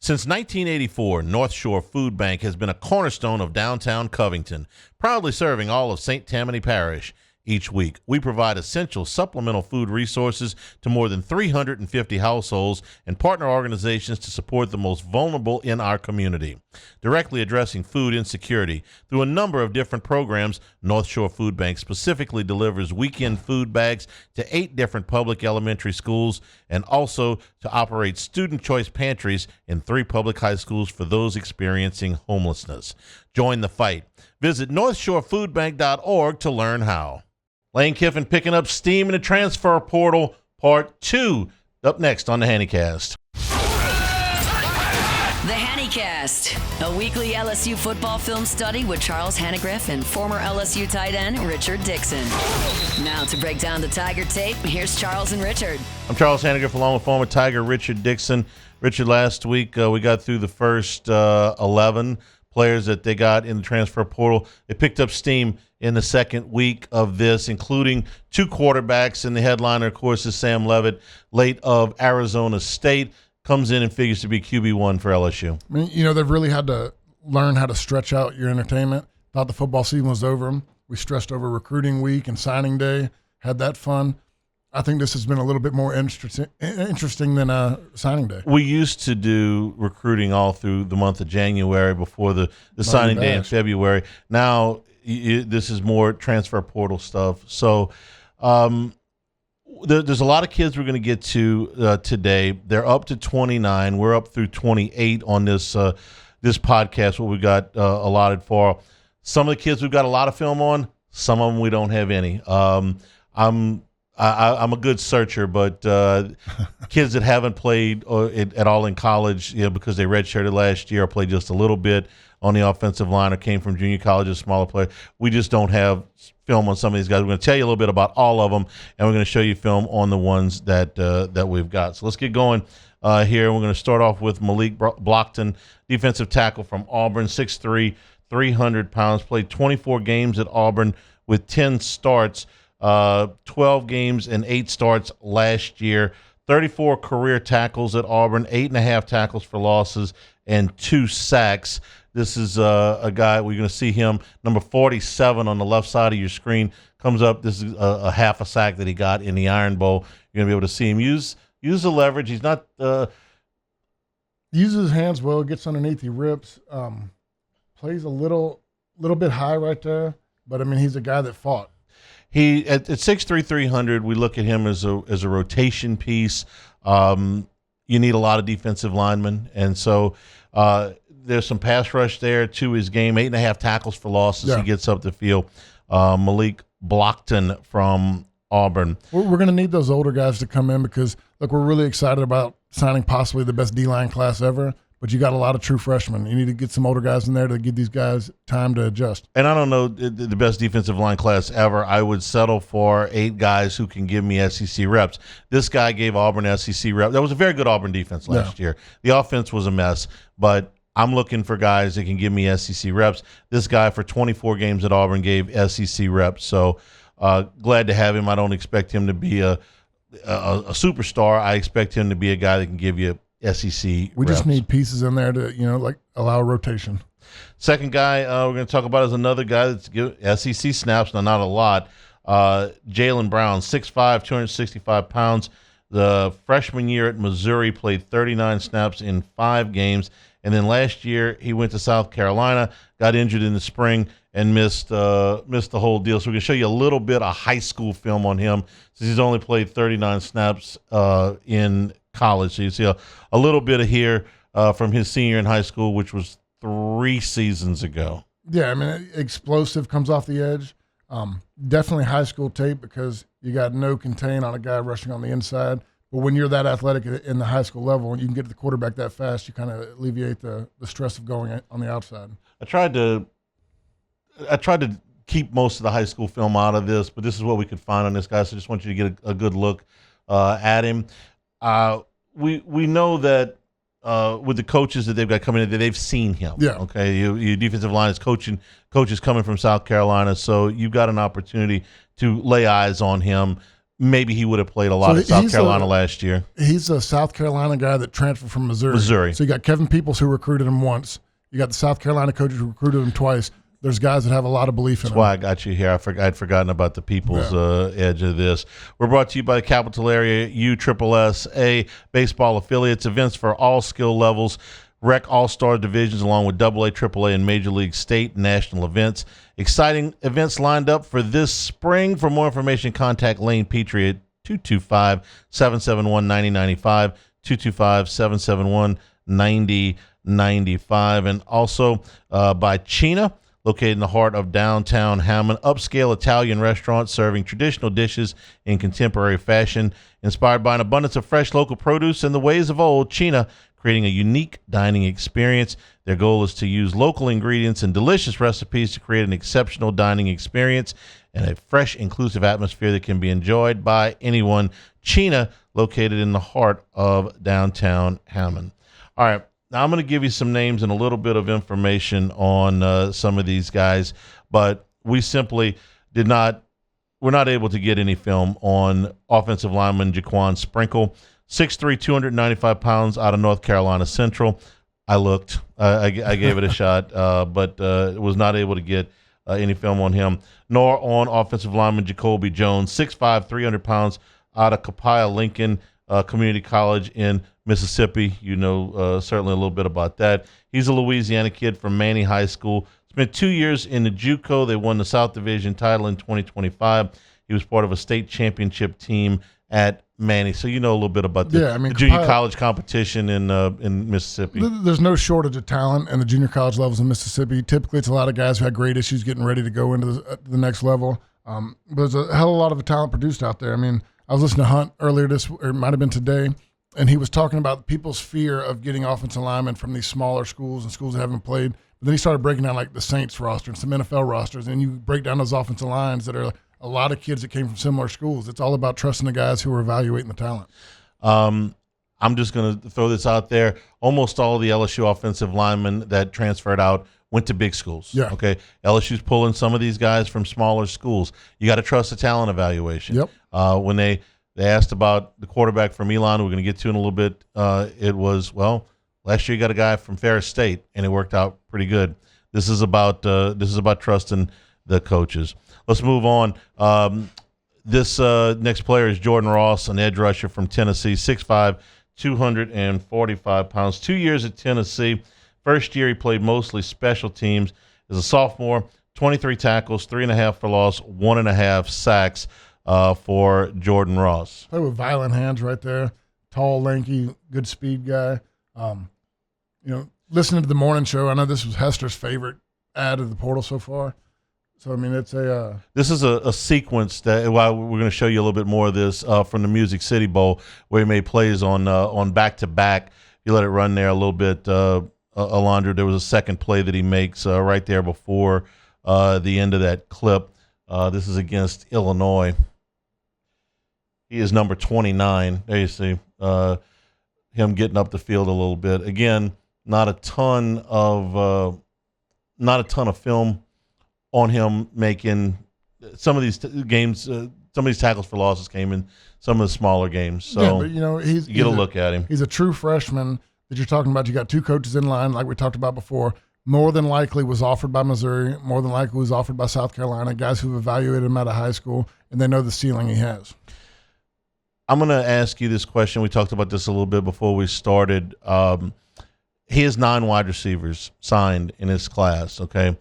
Since 1984, Northshore Food Bank has been a cornerstone of downtown Covington, proudly serving all of St. Tammany Parish. Each week, we provide essential supplemental food resources to more than 350 households and partner organizations to support the most vulnerable in our community. Directly addressing food insecurity through a number of different programs, North Shore Food Bank specifically delivers weekend food bags to 8 different public elementary schools and also to operate student choice pantries in 3 public high schools for those experiencing homelessness. Join the fight. Visit northshorefoodbank.org to learn how. Lane Kiffin picking up steam in the transfer portal, part 2, up next on the Hannycast. The Hannycast, a weekly LSU football film study with Charles Hannegriff and former LSU tight end Richard Dickson. Now to break down the Tiger tape, here's Charles and Richard. I'm Charles Hannegriff along with former Tiger Richard Dickson. Richard, last week we got through the first 11 players that they got in the transfer portal. They picked up steam in the second week of this, including 2 quarterbacks, and the headliner, of course, is Sam Levit, late of Arizona State, comes in and figures to be QB1 for LSU. I mean, they've really had to learn how to stretch out your entertainment. Thought the football season was over. We stressed over recruiting week and signing day, had that fun. I think this has been a little bit more interesting than signing day. We used to do recruiting all through the month of January before the signing day in February. Now this is more transfer portal stuff. So there's a lot of kids we're going to get to today. They're up to 29. We're up through 28 on this podcast, what we got allotted for. Some of the kids we've got a lot of film on. Some of them we don't have any. I'm a good searcher, but kids that haven't played at all in college, because they redshirted last year or played just a little bit on the offensive line or came from junior college as smaller player, we just don't have film on some of these guys. We're going to tell you a little bit about all of them, and we're going to show you film on the ones that we've got. So let's get going here. We're going to start off with Malik Blockton, defensive tackle from Auburn, 6'3", 300 pounds, played 24 games at Auburn with 10 starts. 12 games and 8 starts last year, 34 career tackles at Auburn, 8.5 tackles for losses, and 2 sacks. This is a guy, we're going to see him, number 47 on the left side of your screen, comes up. This is a half a sack that he got in the Iron Bowl. You're going to be able to see him use the leverage. He's not uses his hands well, gets underneath, he rips, plays a little bit high right there, but I mean, he's a guy that fought. He at 6'3", 300, we look at him as a rotation piece. You need a lot of defensive linemen, and so there's some pass rush there to his game. 8.5 tackles for losses. He gets up the field. Malik Blockton from Auburn. We're going to need those older guys to come in because, look, we're really excited about signing possibly the best D-line class ever. But you got a lot of true freshmen. You need to get some older guys in there to give these guys time to adjust. And I don't know the best defensive line class ever. I would settle for 8 guys who can give me SEC reps. This guy gave Auburn SEC reps. That was a very good Auburn defense last year. The offense was a mess, but I'm looking for guys that can give me SEC reps. This guy for 24 games at Auburn gave SEC reps. So glad to have him. I don't expect him to be a superstar. I expect him to be a guy that can give you SEC We reps. just need pieces in there to, allow rotation. Second guy we're going to talk about is another guy that's SEC snaps, not a lot. Jalen Brown, 6'5", 265 pounds. The freshman year at Missouri played 39 snaps in 5 games. And then last year he went to South Carolina, got injured in the spring, and missed the whole deal. So we're going to show you a little bit of high school film on him since he's only played 39 snaps in college. So you see a little bit of here from his senior in high school, which was 3 seasons ago. Yeah, I mean, explosive, comes off the edge. Definitely high school tape because you got no contain on a guy rushing on the inside. But when you're that athletic in the high school level and you can get to the quarterback that fast, you kind of alleviate the stress of going on the outside. I tried to keep most of the high school film out of this, but this is what we could find on this guy, so I just want you to get a good look at him. We know that with the coaches that they've got coming in, that they've seen him. Yeah. Okay, your defensive line is coaches coming from South Carolina, so you've got an opportunity to lay eyes on him. maybe he would have played a lot at South Carolina last year. He's a South Carolina guy that transferred from Missouri. So you got Kevin Peoples, who recruited him once. You got the South Carolina coaches who recruited him twice. There's guys that have a lot of belief in him. That's why I got you here. I'd forgotten about the People's edge of this. We're brought to you by the Capital Area USSSA baseball affiliates. Events for all skill levels. Rec All-Star divisions along with AA, AAA, and Major League state and national events. Exciting events lined up for this spring. For more information, contact Lane Petrie at 225-771-9095, 225-771-9095. And also by China, located in the heart of downtown Hammond, upscale Italian restaurant serving traditional dishes in contemporary fashion. Inspired by an abundance of fresh local produce and the ways of old, China creating a unique dining experience. Their goal is to use local ingredients and delicious recipes to create an exceptional dining experience and a fresh, inclusive atmosphere that can be enjoyed by anyone. China, located in the heart of downtown Hammond. All right, now I'm going to give you some names and a little bit of information on some of these guys, but we simply we're not able to get any film on offensive lineman Jaquan Sprinkle. 6'3", 295 pounds, out of North Carolina Central. I looked. I gave it a shot, but was not able to get any film on him, nor on offensive lineman Jacoby Jones, 6'5", 300 pounds, out of Copiah Lincoln Community College in Mississippi. You know certainly a little bit about that. He's a Louisiana kid from Manny High School. Spent 2 years in the JUCO. They won the South Division title in 2025. He was part of a state championship team at Manny, so you know a little bit about the junior college competition in Mississippi. There's no shortage of talent in the junior college levels in Mississippi. Typically, it's a lot of guys who had great issues getting ready to go into the next level. But there's a hell of a lot of talent produced out there. I mean, I was listening to Hunt earlier or it might have been today, and he was talking about people's fear of getting offensive linemen from these smaller schools and schools that haven't played. But then he started breaking down like the Saints roster and some NFL rosters, and you break down those offensive lines that are a lot of kids that came from similar schools. It's all about trusting the guys who are evaluating the talent. I'm just going to throw this out there. Almost all of the LSU offensive linemen that transferred out went to big schools. Yeah. Okay. LSU's pulling some of these guys from smaller schools. You got to trust the talent evaluation. Yep. When they asked about the quarterback from Elon, we're going to get to in a little bit. It was, last year you got a guy from Ferris State, and it worked out pretty good. This is about trusting the coaches. Let's move on. This next player is Jordan Ross, an edge rusher from Tennessee, 6'5", 245 pounds. 2 years at Tennessee. First year he played mostly special teams. As a sophomore, 23 tackles, 3.5 for loss, 1.5 sacks for Jordan Ross. Play with violent hands right there. Tall, lanky, good speed guy. Listening to the morning show, I know this was Hester's favorite ad of the portal so far. So, I mean, it's This is a sequence that we're going to show you a little bit more of this from the Music City Bowl, where he made plays on back-to-back. You let it run there a little bit, Alondra. There was a second play that he makes right there before the end of that clip. This is against Illinois. He is number 29. There you see him getting up the field a little bit. Again, not a ton of film on him making some of these games. Some of these tackles for losses came in some of the smaller games. So yeah, but you get a look at him. He's a true freshman that you're talking about. You got two coaches in line, like we talked about before. More than likely was offered by Missouri. More than likely was offered by South Carolina. Guys who've evaluated him out of high school, and they know the ceiling he has. I'm going to ask you this question. We talked about this a little bit before we started. He has 9 wide receivers signed in his class. Okay.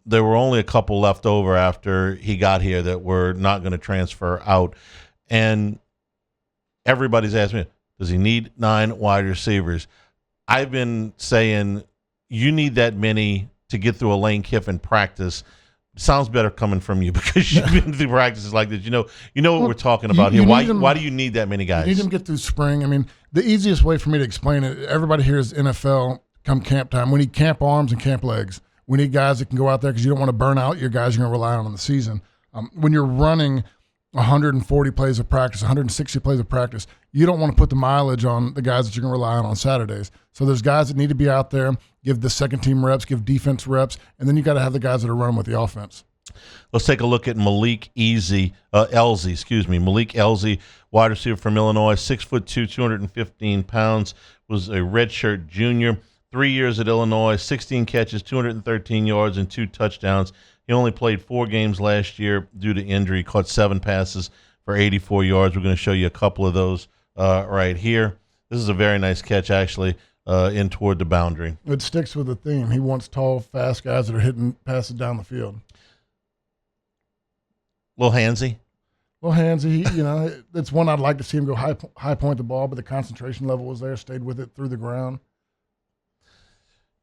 There were only a couple left over after he got here that were not going to transfer out. And everybody's asked me, does he need 9 wide receivers? I've been saying you need that many to get through a Lane Kiffin practice. Sounds better coming from you because you've been through practices like this. You know what we're talking about here. Why do you need that many guys? You need them to get through spring. I mean, the easiest way for me to explain it, everybody hears NFL come camp time. We need camp arms and camp legs. We need guys that can go out there because you don't want to burn out your guys you're going to rely on in the season. When you're running 140 plays of practice, 160 plays of practice, you don't want to put the mileage on the guys that you're going to rely on Saturdays. So there's guys that need to be out there, give the second team reps, give defense reps, and then you got to have the guys that are running with the offense. Let's take a look at Malik Elzy, Malik Elzy, wide receiver from Illinois, 6'2", 215 pounds, was a redshirt junior, 3 years at Illinois, 16 catches, 213 yards, and 2 touchdowns. He only played 4 games last year due to injury, caught 7 passes for 84 yards. We're going to show you a couple of those right here. This is a very nice catch, actually, in toward the boundary. It sticks with the theme. He wants tall, fast guys that are hitting passes down the field. Little handsy. It's one I'd like to see him go high point the ball, but the concentration level was there, stayed with it through the ground.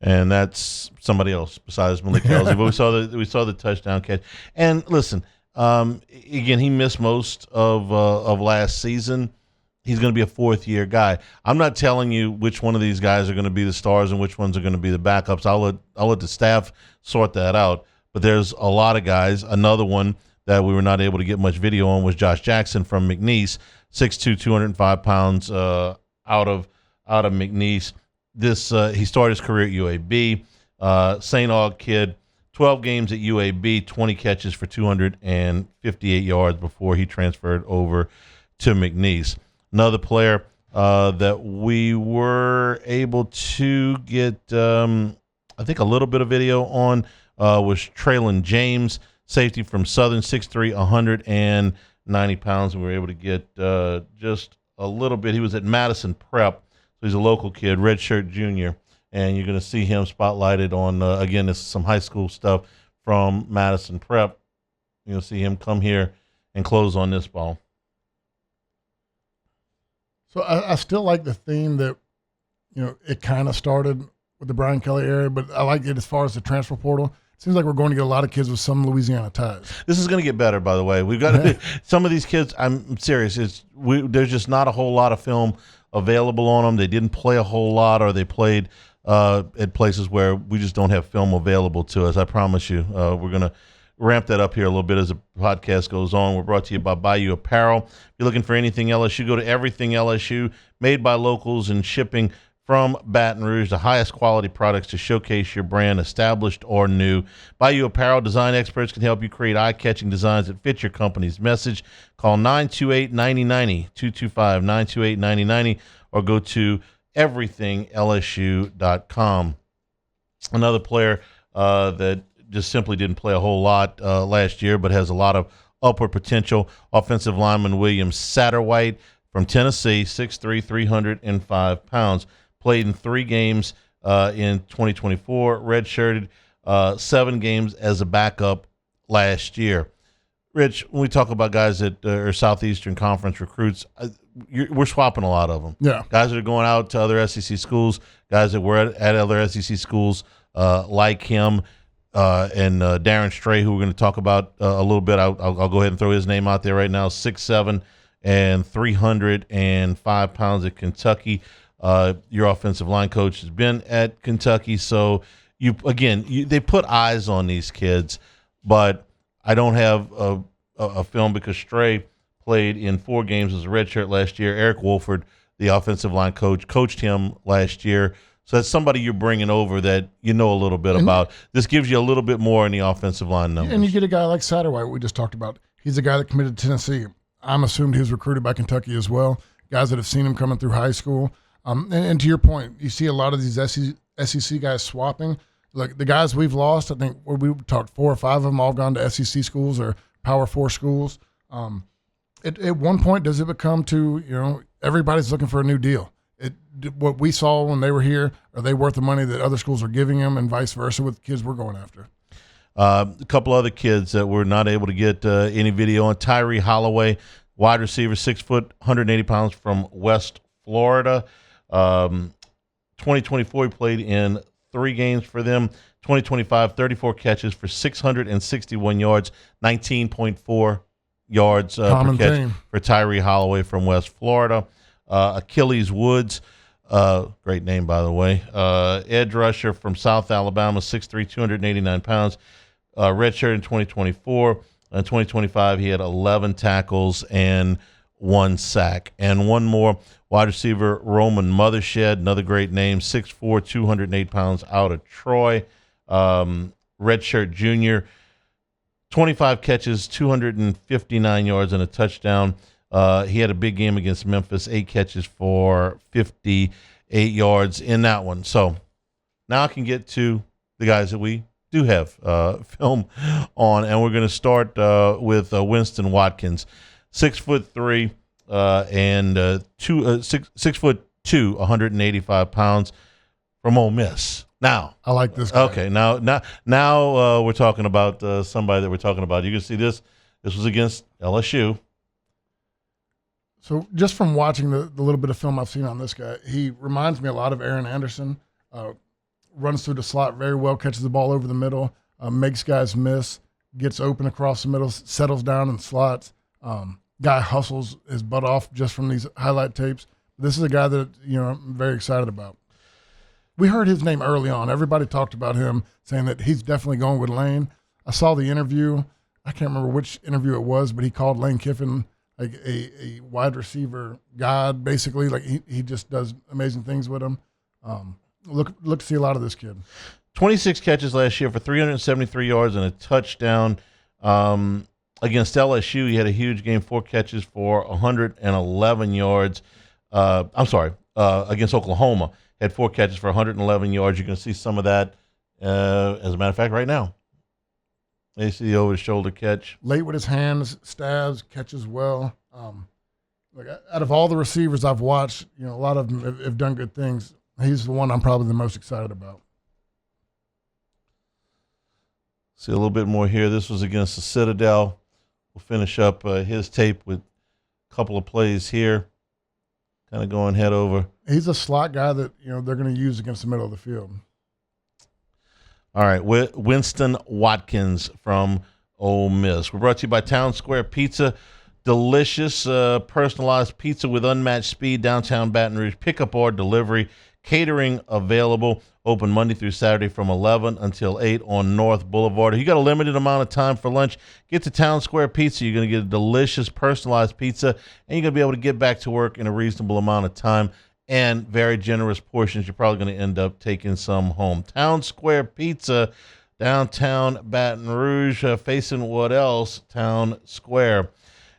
And that's somebody else besides Malik Elzy. But we saw the touchdown catch. And listen, again, he missed most of last season. He's going to be a fourth-year guy. I'm not telling you which one of these guys are going to be the stars and which ones are going to be the backups. I'll let the staff sort that out. But there's a lot of guys. Another one that we were not able to get much video on was Josh Jackson from McNeese, 6'2", 205 pounds, out of McNeese. He started his career at UAB. St. Aug kid, 12 games at UAB, 20 catches for 258 yards before he transferred over to McNeese. Another player that we were able to get, I think, a little bit of video on was Traylon James, safety from Southern, 6'3", 190 pounds, and we were able to get just a little bit. He was at Madison Prep, so he's a local kid, redshirt junior, and you're going to see him spotlighted on, again, this is some high school stuff from Madison Prep. You'll see him come here and close on this ball. So I still like the theme that, it kind of started with the Brian Kelly area, but I like it as far as the transfer portal. It seems like we're going to get a lot of kids with some Louisiana ties. This is going to get better, by the way. We've got some of these kids. I'm serious. There's just not a whole lot of film available on them. They didn't play a whole lot, or they played at places where we just don't have film available to us. I promise you. We're going to ramp that up here a little bit as the podcast goes on. We're brought to you by Bayou Apparel. If you're looking for anything LSU, go to Everything LSU, made by locals and shipping from Baton Rouge, the highest quality products to showcase your brand, established or new. Bayou Apparel design experts can help you create eye-catching designs that fit your company's message. Call 928-9090, 225-928-9090, or go to everythinglsu.com. Another player that just simply didn't play a whole lot last year, but has a lot of upward potential, offensive lineman William Satterwhite from Tennessee, 6'3", 305 pounds. Played in 3 games in 2024, redshirted 7 games as a backup last year. Rich, when we talk about guys that are Southeastern Conference recruits, we're swapping a lot of them. Yeah. Guys that are going out to other SEC schools, guys that were at other SEC schools like him, and Darren Stray, who we're going to talk about a little bit. I'll go ahead and throw his name out there right now, 6'7", and 305 pounds at Kentucky. Your offensive line coach has been at Kentucky, so they put eyes on these kids, but I don't have a film because Stray played in 4 games as a redshirt last year. Eric Wolford, the offensive line coach, coached him last year. So that's somebody you're bringing over that you know a little bit about. This gives you a little bit more in the offensive line numbers. And you get a guy like Satterwhite, we just talked about. He's a guy that committed to Tennessee. I'm assumed he was recruited by Kentucky as well. Guys that have seen him coming through high school. And to your point, you see a lot of these SEC guys swapping. Like the guys we've lost, I think we talked 4 or 5 of them all gone to SEC schools or Power 4 schools. At one point, does it become to, everybody's looking for a new deal? What we saw when they were here, are they worth the money that other schools are giving them, and vice versa with the kids we're going after? A couple other kids that we're not able to get any video on. Tyree Holloway, wide receiver, 6 foot, 180 pounds from West Florida. 2024, he played in 3 games for them. 2025, 34 catches for 661 yards, 19.4 yards per catch for Tyree Holloway from West Florida. Achilles Woods, great name, by the way. Edge rusher from South Alabama, 6'3", 289 pounds. Redshirt in 2024. In 2025, he had 11 tackles and 1 sack. And one more, wide receiver Roman Mothershed, another great name, 6'4", 208 pounds, out of Troy. Redshirt junior. 25 catches, 259 yards, and a touchdown. He had a big game against Memphis, 8 catches for 58 yards in that one. So now I can get to the guys that we do have film on, and we're going to start with Winston Watkins, 6'3", and 6'2", 185 pounds from Ole Miss. Now I like this guy. Okay, now we're talking about somebody that we're talking about. You can see this. This was against LSU. So just from watching the little bit of film I've seen on this guy, he reminds me a lot of Aaron Anderson. Runs through the slot very well, catches the ball over the middle, makes guys miss, gets open across the middle, settles down in slots. Guy hustles his butt off just from these highlight tapes. This is a guy that I'm very excited about. We heard his name early on. Everybody talked about him, saying that he's definitely going with Lane. I saw the interview. I can't remember which interview it was, but he called Lane Kiffin like a wide receiver god, basically. Like he just does amazing things with him. Look to see a lot of this kid. 26 catches last year for 373 yards and a touchdown. Against LSU, he had a huge game, 4 catches for 111 yards. Against Oklahoma, had 4 catches for 111 yards. You can see some of that, as a matter of fact, right now. You see the over-the-shoulder catch. Late with his hands, stabs, catches well. Out of all the receivers I've watched, a lot of them have done good things. He's the one I'm probably the most excited about. See a little bit more here. This was against the Citadel. We'll finish up his tape with a couple of plays here. Kind of going head over. He's a slot guy that they're going to use against the middle of the field. All right, Winston Watkins from Ole Miss. We're brought to you by Town Square Pizza. Delicious, personalized pizza with unmatched speed, downtown Baton Rouge. Pickup or delivery. Catering available. Open Monday through Saturday from 11 until 8 on North Boulevard. If you got a limited amount of time for lunch, get to Town Square Pizza. You're going to get a delicious, personalized pizza, and you're going to be able to get back to work in a reasonable amount of time and very generous portions. You're probably going to end up taking some home. Town Square Pizza, downtown Baton Rouge, facing what else? Town Square.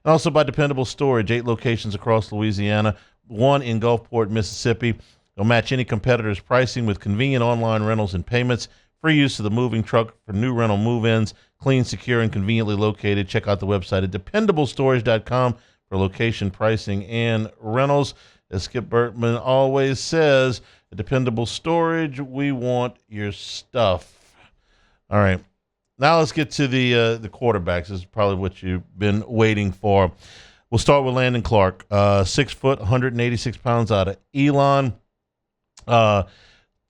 And also by Dependable Storage, 8 locations across Louisiana, 1 in Gulfport, Mississippi. They'll match any competitor's pricing with convenient online rentals and payments. Free use of the moving truck for new rental move-ins. Clean, secure, and conveniently located. Check out the website at dependablestorage.com for location pricing and rentals. As Skip Bertman always says, at Dependable Storage, we want your stuff. All right. Now let's get to the quarterbacks. This is probably what you've been waiting for. We'll start with Landen Clark, 6 foot, 186 pounds out of Elon.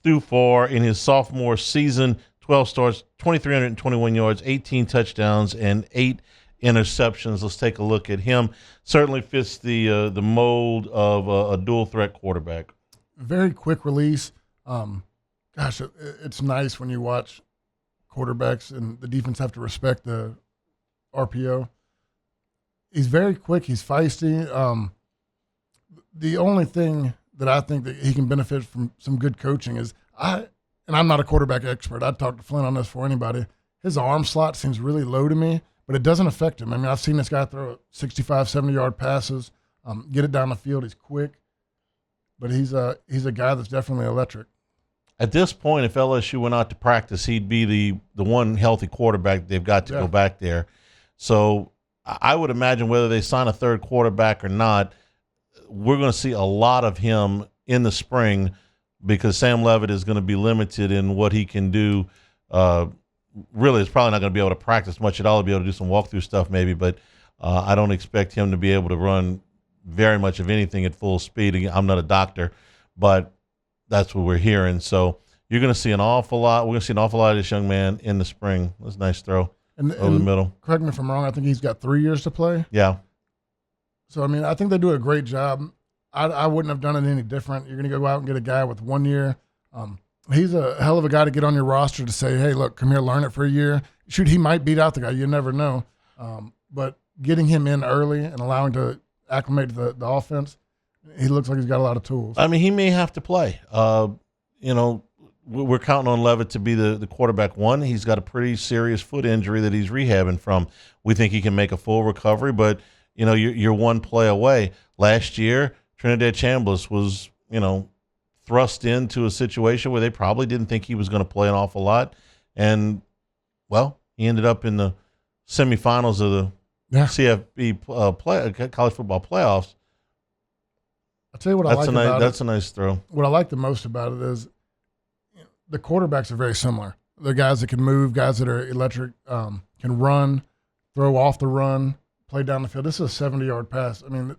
Threw for in his sophomore season, 12 starts, 2,321 yards, 18 touchdowns, and 8 interceptions. Let's take a look at him. Certainly fits the mold of a dual threat quarterback. Very quick release. It's nice when you watch quarterbacks and the defense have to respect the RPO. He's very quick. He's feisty. The only thing that I think that he can benefit from some good coaching is and I'm not a quarterback expert. I'd talk to Flynn on this for anybody. His arm slot seems really low to me, but it doesn't affect him. I mean, I've seen this guy throw 65, 70-yard passes, get it down the field. He's quick, but he's a guy that's definitely electric. At this point, if LSU went out to practice, he'd be the one healthy quarterback they've got to go back there. So I would imagine whether they sign a third quarterback or not, we're going to see a lot of him in the spring because Sam Levit is going to be limited in what he can do. Really, it's probably not going to be able to practice much at all. He'll be able to do some walkthrough stuff maybe, but I don't expect him to be able to run very much of anything at full speed. Again, I'm not a doctor, but that's what we're hearing. So you're going to see an awful lot. We're going to see an awful lot of this young man in the spring. That's a nice throw over the middle. Correct me if I'm wrong. I think he's got 3 years to play. Yeah. So, I mean, I think they do a great job. I wouldn't have done it any different. You're going to go out and get a guy with 1 year. He's a hell of a guy to get on your roster to say, hey, look, come here, learn it for a year. Shoot, he might beat out the guy. You never know. But getting him in early and allowing to acclimate to the offense, he looks like he's got a lot of tools. I mean, he may have to play. we're counting on Levit to be the quarterback. One, he's got a pretty serious foot injury that he's rehabbing from. We think he can make a full recovery, but you're one play away. Last year, Trinidad Chambliss was thrust into a situation where they probably didn't think he was going to play an awful lot, and well, he ended up in the semifinals of the CFB college football playoffs. I'll tell you what that's a nice throw. What I like the most about it is the quarterbacks are very similar. They're guys that can move, guys that are electric, can run, throw off the run, play down the field. This is a 70-yard pass. I mean,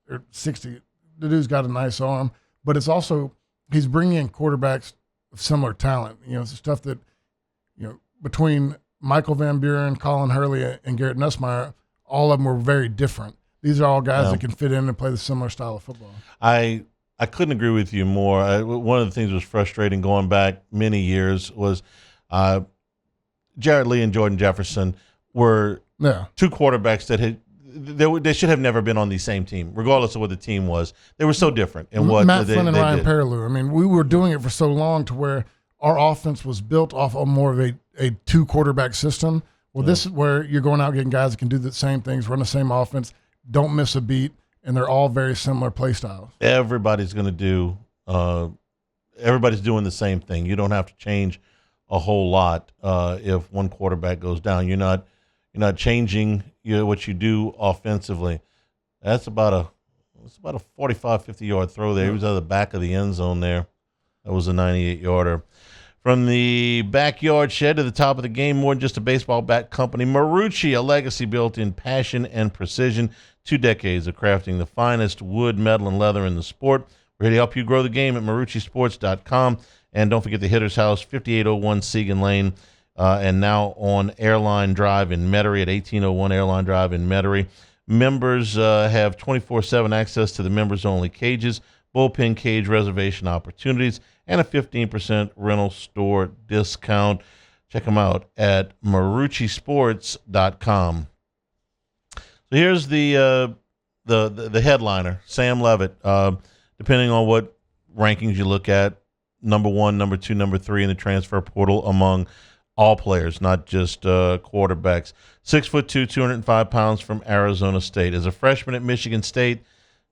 or 60. The dude's got a nice arm, but it's also he's bringing in quarterbacks of similar talent. It's stuff that, between Michael Van Buren, Colin Hurley, and Garrett Nussmeier, all of them were very different. These are all guys that can fit in and play the similar style of football. I couldn't agree with you more. One of the things that was frustrating going back many years was Jarrett Lee and Jordan Jefferson were two quarterbacks that they should have never been on the same team, regardless of what the team was. They were so different in what Matt they Flynn and Ryan did. Perilou. I mean, we were doing it for so long to where our offense was built off of more of a two-quarterback system. Well, this is where you're going out getting guys that can do the same things, run the same offense, don't miss a beat, and they're all very similar play styles. Everybody's going to do everybody's doing the same thing. You don't have to change a whole lot if one quarterback goes down. You're not changing what you do offensively. That's about a 45, 50-yard throw there. He was out of the back of the end zone there. That was a 98-yarder. From the backyard shed to the top of the game, more than just a baseball bat company, Marucci, a legacy built in passion and precision. 2 decades of crafting the finest wood, metal, and leather in the sport. We're here to help you grow the game at MarucciSports.com. And don't forget the Hitter's House, 5801 Segan Lane, and now on Airline Drive in Metairie at 1801 Airline Drive in Metairie. Members have 24/7 access to the members-only cages, bullpen cage reservation opportunities, and a 15% rental store discount. Check them out at MarucciSports.com. So here's the headliner, Sam Levit. Depending on what rankings you look at, number 1, number 2, number 3 in the transfer portal among all players, not just quarterbacks. 6'2", 205 pounds from Arizona State. As a freshman at Michigan State,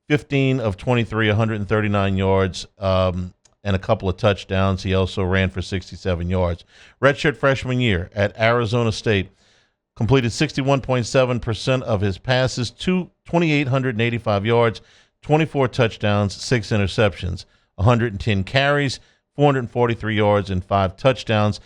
15 of 23, 139 yards, and a couple of touchdowns. He also ran for 67 yards. Redshirt freshman year at Arizona State, completed 61.7% of his passes, 2,885 yards, 24 touchdowns, 6 interceptions, 110 carries, 443 yards, and 5 touchdowns.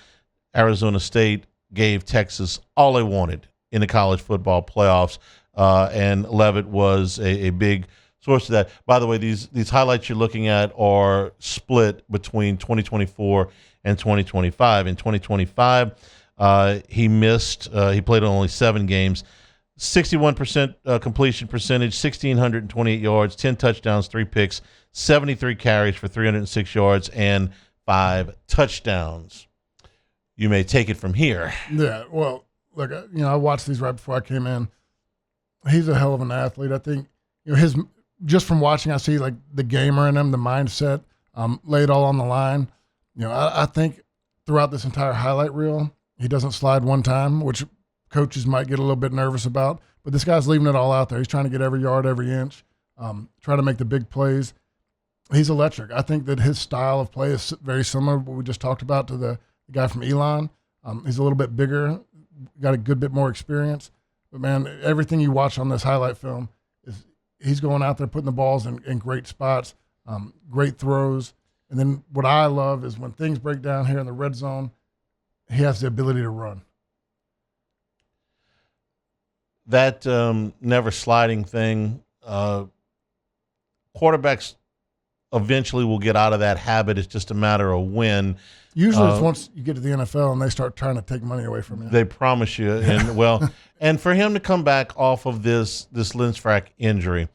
Arizona State gave Texas all they wanted in the college football playoffs, and Levit was a big source of that. By the way, these highlights you're looking at are split between 2024 and 2025. In 2025, he played on only 7 games, 61% completion percentage, 1,628 yards, 10 touchdowns, 3 picks, 73 carries for 306 yards, and 5 touchdowns. You may take it from here. Yeah, well, look, I watched these right before I came in. He's a hell of an athlete. I think, his just from watching, I see like the gamer in him, the mindset, lay it all on the line. I think throughout this entire highlight reel, he doesn't slide one time, which coaches might get a little bit nervous about. But this guy's leaving it all out there. He's trying to get every yard, every inch, trying to make the big plays. He's electric. I think that his style of play is very similar to what we just talked about to the guy from Elon. He's a little bit bigger, got a good bit more experience. But, man, everything you watch on this highlight film is he's going out there putting the balls in great spots, great throws. And then what I love is when things break down here in the red zone, he has the ability to run. That never sliding thing, quarterbacks eventually will get out of that habit. It's just a matter of when. Usually it's once you get to the NFL and they start trying to take money away from you. They promise you. And and for him to come back off of this Lindstrak injury,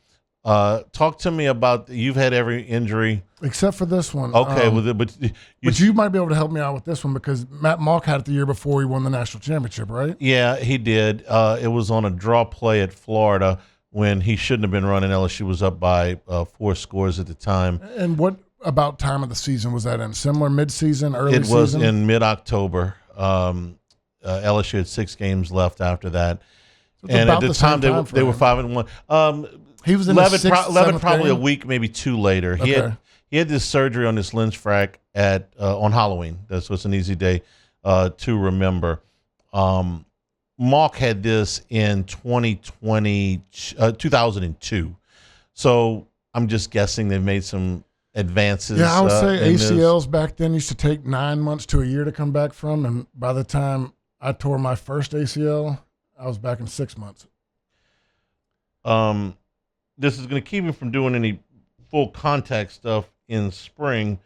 talk to me about, you've had every injury. Except for this one. Okay. But you might be able to help me out with this one because Matt Malk had it the year before he won the national championship, right? Yeah, he did. It was on a draw play at Florida when he shouldn't have been running. LSU was up by 4 scores at the time. And what about time of the season was that in? Similar mid-season, early season? It was in mid-October. LSU had 6 games left after that. So and at the time, they were 5-1. He was in Levitt, Levitt probably game? a week, maybe 2 later. Okay. He had this surgery on this lens frac on Halloween. That's what's an easy day to remember. Mark had this in 2002. So I'm just guessing they've made some advances. Yeah, I would say ACLs this. back then used to take 9 months to a year to come back from, and by the time I tore my first ACL, I was back in 6 months. This is going to keep him from doing any full contact stuff in spring.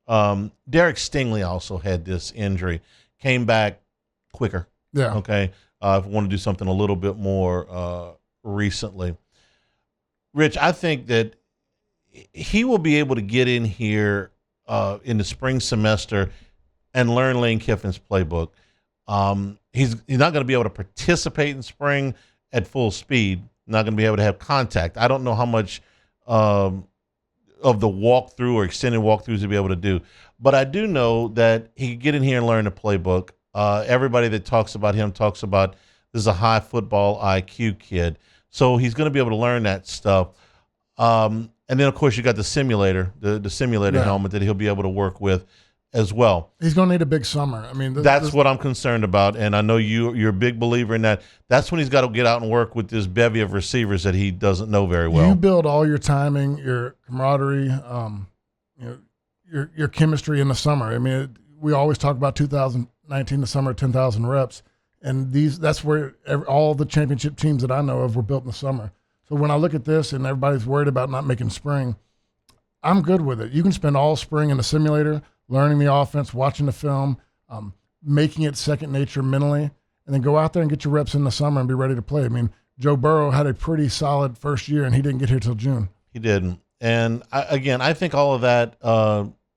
Derek Stingley also had this injury, came back quicker. Yeah. Okay. If we want to do something a little bit more recently. Rich, I think that he will be able to get in here in the spring semester and learn Lane Kiffin's playbook. He's not going to be able to participate in spring at full speed, not going to be able to have contact. I don't know how much of the walkthrough or extended walkthroughs he'll be able to do. But I do know that he can get in here and learn the playbook. Everybody that talks about him talks about this is a high football IQ kid. So he's going to be able to learn that stuff. And then, of course, you got the simulator, the simulator helmet that he'll be able to work with as well. He's going to need a big summer. I mean, that's what I'm concerned about, and I know you're a big believer in that. That's when he's got to get out and work with this bevy of receivers that he doesn't know very well. You build all your timing, your camaraderie, your chemistry in the summer. I mean, we always talk about 2019, the summer of 10,000 reps, and that's where all the championship teams that I know of were built in the summer. So when I look at this and everybody's worried about not making spring, I'm good with it. You can spend all spring in the simulator, learning the offense, watching the film, making it second nature mentally, and then go out there and get your reps in the summer and be ready to play. I mean, Joe Burrow had a pretty solid first year, and he didn't get here till June. He didn't. And, I think all of that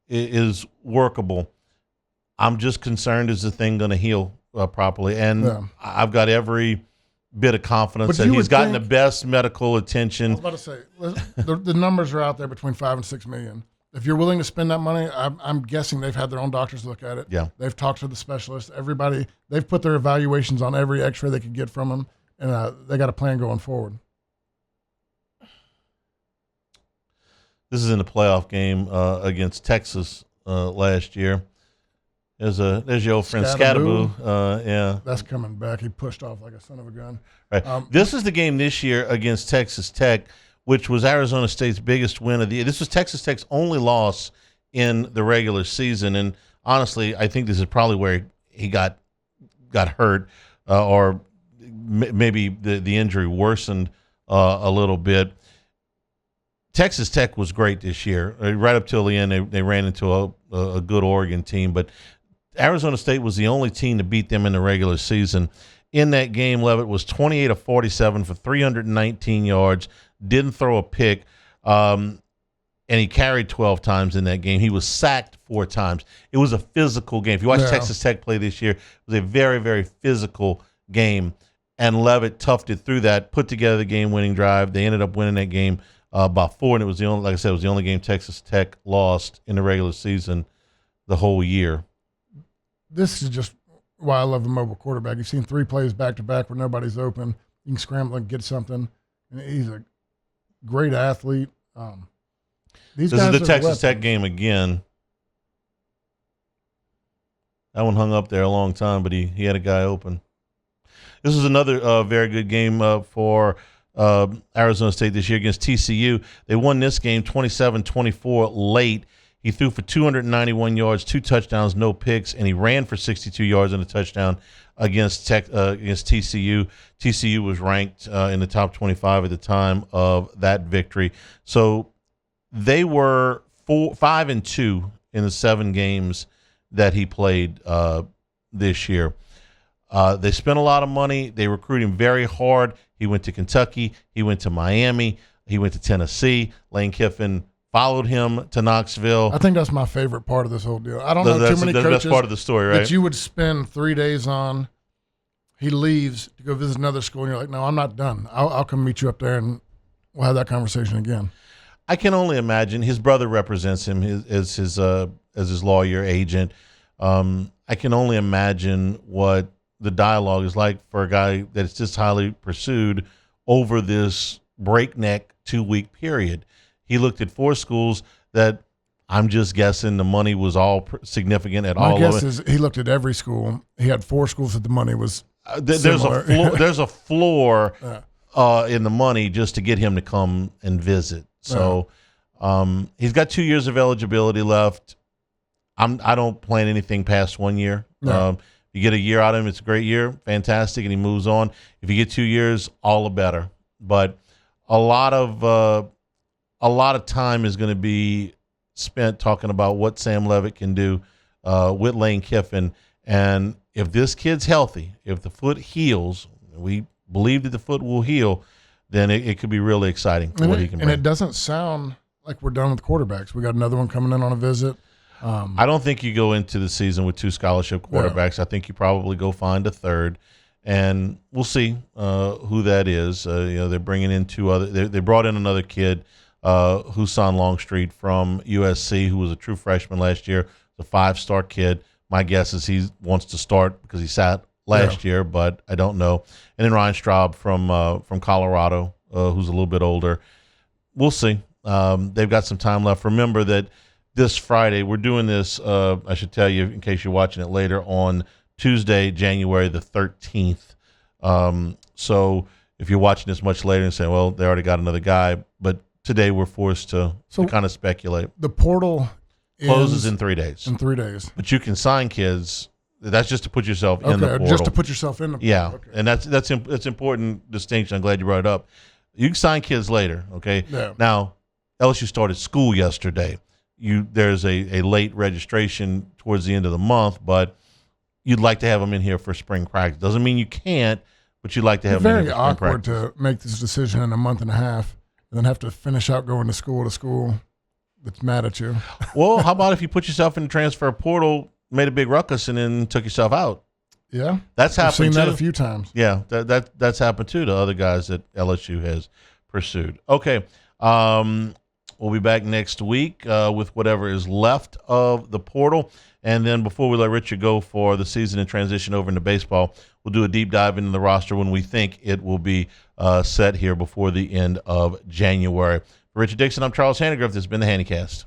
is workable. I'm just concerned, is the thing going to heal properly? And I've got every bit of confidence that he's gotten the best medical attention. I was about to say, the numbers are out there between $5 and $6 million. If you're willing to spend that money, I'm guessing they've had their own doctors look at it. Yeah. They've talked to the specialists. Everybody, they've put their evaluations on every x-ray they could get from him, and they got a plan going forward. This is in the playoff game against Texas last year. There's your old friend Scattaboo. Yeah. That's coming back. He pushed off like a son of a gun. Right. This is the game this year against Texas Tech, which was Arizona State's biggest win of the year. This was Texas Tech's only loss in the regular season. And honestly, I think this is probably where he got hurt or maybe the injury worsened a little bit. Texas Tech was great this year. Right up till the end, they ran into a good Oregon team. But Arizona State was the only team to beat them in the regular season. In that game, Levit was 28 of 47 for 319 yards, didn't throw a pick, and he carried 12 times in that game. He was sacked 4 times. It was a physical game. If you watch Texas Tech play this year, it was a very, very physical game, and Levit toughed it through that, put together the game-winning drive. They ended up winning that game by 4, and it was the only, like I said, it was the only game Texas Tech lost in the regular season the whole year. This is just why I love a mobile quarterback. You've seen 3 plays back-to-back where nobody's open. You can scramble and get something. And he's a great athlete. This is the Texas Tech game again. That one hung up there a long time, but he had a guy open. This is another very good game for Arizona State this year against TCU. They won this game 27-24 late. He threw for 291 yards, 2 touchdowns, no picks, and he ran for 62 yards and a touchdown against TCU. TCU was ranked in the top 25 at the time of that victory. So they were 5-2 in the 7 games that he played this year. They spent a lot of money. They recruited him very hard. He went to Kentucky. He went to Miami. He went to Tennessee. Lane Kiffin followed him to Knoxville. I think that's my favorite part of this whole deal. I don't know too many coaches that's part of the story, right? that you would spend 3 days on. He leaves to go visit another school, and you're like, no, I'm not done. I'll come meet you up there, and we'll have that conversation again. I can only imagine. His brother represents him as his lawyer agent. I can only imagine what the dialogue is like for a guy that's just highly pursued over this breakneck 2-week period. He looked at 4 schools that I'm just guessing the money was all significant at all of it. My guess is he looked at every school. He had 4 schools that the money was similar. There's a floor in the money just to get him to come and visit. So he's got 2 years of eligibility left. I don't plan anything past 1 year. No. You get a year out of him, it's a great year, fantastic, and he moves on. If you get 2 years, all the better. But a lot of time is going to be spent talking about what Sam Levit can do with Lane Kiffin. And if this kid's healthy, if the foot heals, we believe that the foot will heal, then it could be really exciting for what he can bring. And it doesn't sound like we're done with quarterbacks. We got another one coming in on a visit. I don't think you go into the season with 2 scholarship quarterbacks. Yeah. I think you probably go find a third, and we'll see who that is. They're bringing in 2 other. They brought in another kid, Husan Longstreet from USC, who was a true freshman last year. The 5-star kid. My guess is he wants to start because he sat last year, but I don't know. And then Ryan Straub from Colorado, who's a little bit older. We'll see. They've got some time left. Remember that this Friday, we're doing this, I should tell you in case you're watching it later, on Tuesday, January the 13th. So if you're watching this much later and saying, well, they already got another guy, but today we're forced to kind of speculate. The portal closes in 3 days. In 3 days. But you can sign kids. That's just to put yourself in the portal. Just to put yourself in the portal. Yeah, okay. And that's important distinction. I'm glad you brought it up. You can sign kids later, okay? Yeah. Now, LSU started school yesterday. There's a late registration towards the end of the month, but you'd like to have them in here for spring practice. Doesn't mean you can't, but you'd like to have them in here for spring practice. Very awkward to make this decision in a month and a half and then have to finish out going to school that's mad at you. Well, how about if you put yourself in the transfer portal, made a big ruckus, and then took yourself out? Yeah. That's happened too. I've seen that a few times. Yeah, that's happened too to other guys that LSU has pursued. Okay. We'll be back next week with whatever is left of the portal. And then before we let Richard go for the season and transition over into baseball, we'll do a deep dive into the roster when we think it will be set here before the end of January. For Richard Dickson, I'm Charles Hannigrove. This has been the Hannycast.